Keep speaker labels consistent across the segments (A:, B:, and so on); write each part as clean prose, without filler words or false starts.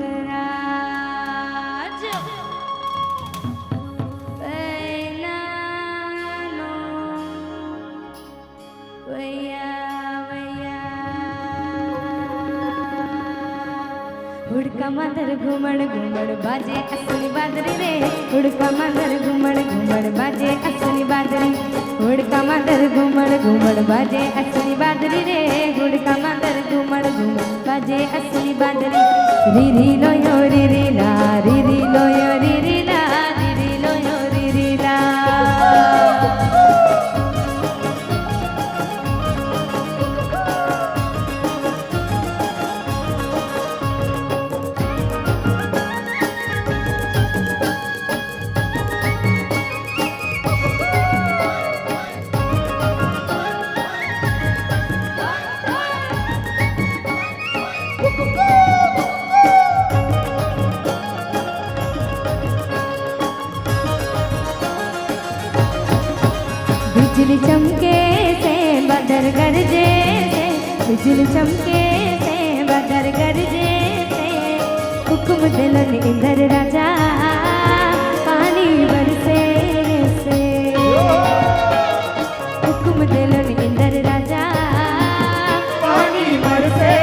A: મધરાજ પૈનાનો વૈયા વૈયા હુડકા માધર ઘુમડ ઘુમડ બાજે અસલી બાદરી રે હુડકા માધર ઘુમડ ઘુમડ બાજે અસલી બાદરી હુડકા માધર ઘુમડ ઘુમડ બાજે અસલી બાદરી રે હુડકા માધર ઘુમડ ઘુમડ બાજે અસલી બાદરી રીરી લોયો રીરી લા રીરી લોયો રીરી લા રીરી લોયો રીરી લા बिजली चमके से बदर गरजे से बिजली चमके से बदर गरजे से हुक्म दिलन इंदर राजा पानी बरसे से हुक्म दिलन इंदर राजा पानी बरसे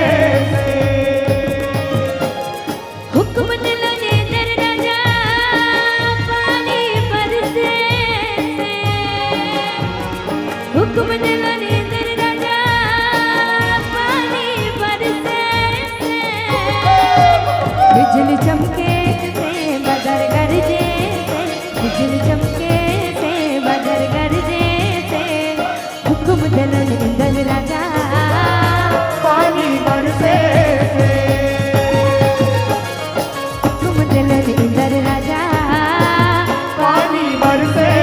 A: से हुक्म दिलन इंदर राजा पानी बरसे हुक्म दिलन इंदर राजा पानी बरसे बिजली चमके से बदर गरजे से बिजली चमके से बदर गरजे से हुक्म दिलन इंदर राजा पानी बरसे हुक्म दिलन इंदर राजा पानी बरसे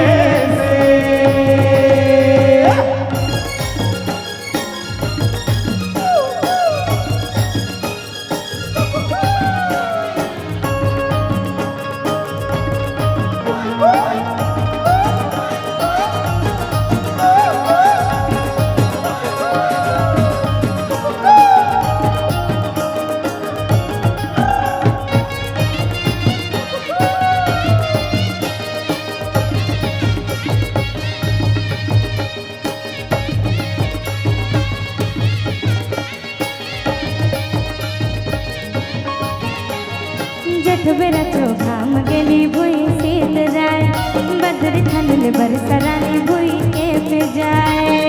A: जठ बेरा चोखा मगेली भुई सीत जाए बदर थनल बरसरानी भुई के पे जाए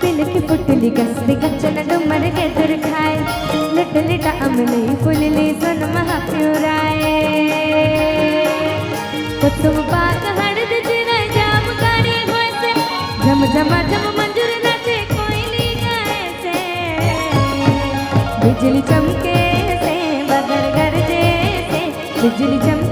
A: पिलकी पुटली गस्ती गचन डुमर के दुर खाए लिट लिटा अमली फुलली सुन महा प्युराए कुसुम पाक हड़द जिरा जाम काड़ी होए से झम झमा झम मंजूर नाचे कोयली गाए से बिजली चमके से बदर गरजे से बिजली चमके